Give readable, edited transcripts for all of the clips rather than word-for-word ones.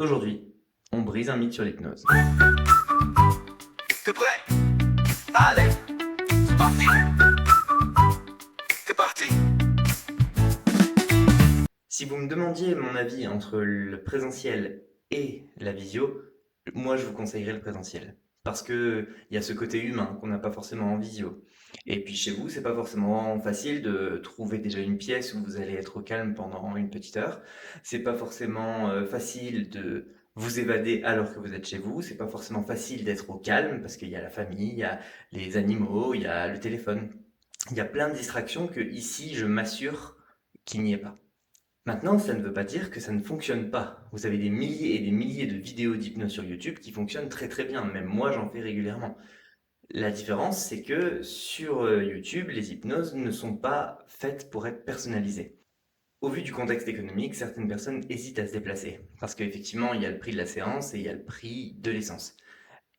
Aujourd'hui, on brise un mythe sur l'hypnose. T'es prêt? Allez, c'est parti. C'est parti. Si vous me demandiez mon avis entre le présentiel et la visio, moi je vous conseillerais le présentiel. Parce que il y a ce côté humain qu'on n'a pas forcément en visio. Et puis chez vous, c'est pas forcément facile de trouver déjà une pièce où vous allez être au calme pendant une petite heure. C'est pas forcément facile de vous évader alors que vous êtes chez vous. C'est pas forcément facile d'être au calme parce qu'il y a la famille, il y a les animaux, il y a le téléphone. Il y a plein de distractions que ici, je m'assure qu'il n'y ait pas. Maintenant, ça ne veut pas dire que ça ne fonctionne pas. Vous avez des milliers et des milliers de vidéos d'hypnose sur YouTube qui fonctionnent très très bien. Même moi, j'en fais régulièrement. La différence, c'est que sur YouTube, les hypnoses ne sont pas faites pour être personnalisées. Au vu du contexte économique, certaines personnes hésitent à se déplacer. Parce qu'effectivement, il y a le prix de la séance et il y a le prix de l'essence.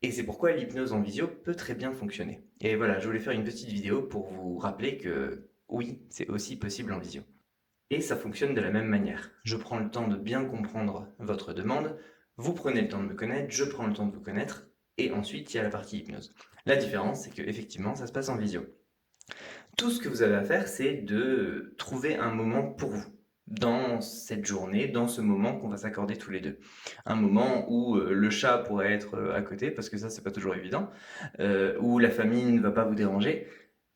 Et c'est pourquoi l'hypnose en visio peut très bien fonctionner. Et voilà, je voulais faire une petite vidéo pour vous rappeler que oui, c'est aussi possible en visio. Et ça fonctionne de la même manière. Je prends le temps de bien comprendre votre demande, vous prenez le temps de me connaître, je prends le temps de vous connaître, et ensuite il y a la partie hypnose. La différence, c'est que effectivement, ça se passe en visio. Tout ce que vous avez à faire, c'est de trouver un moment pour vous dans cette journée, dans ce moment qu'on va s'accorder tous les deux. Un moment où le chat pourrait être à côté, parce que ça, c'est pas toujours évident, où la famille ne va pas vous déranger,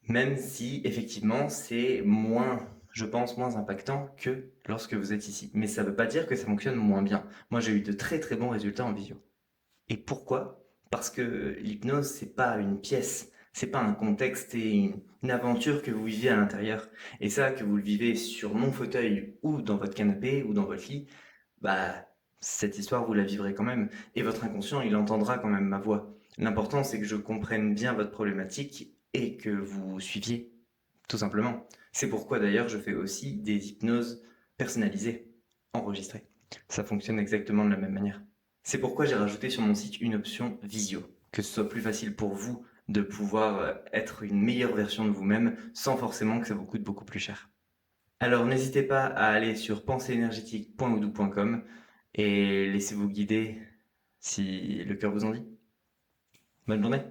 même si effectivement c'est moins, je pense, moins impactant que lorsque vous êtes ici. Mais ça ne veut pas dire que ça fonctionne moins bien. Moi, j'ai eu de très très bons résultats en visio. Et pourquoi? Parce que l'hypnose, c'est pas une pièce, c'est pas un contexte et une aventure que vous vivez à l'intérieur. Et ça, que vous le vivez sur mon fauteuil ou dans votre canapé ou dans votre lit, bah, cette histoire, vous la vivrez quand même. Et votre inconscient, il entendra quand même ma voix. L'important, c'est que je comprenne bien votre problématique et que vous suiviez, tout simplement. C'est pourquoi d'ailleurs, je fais aussi des hypnoses personnalisées, enregistrées. Ça fonctionne exactement de la même manière. C'est pourquoi j'ai rajouté sur mon site une option visio, que ce soit plus facile pour vous de pouvoir être une meilleure version de vous-même sans forcément que ça vous coûte beaucoup plus cher. Alors n'hésitez pas à aller sur penséénergétique.odoo.com et laissez-vous guider si le cœur vous en dit. Bonne journée.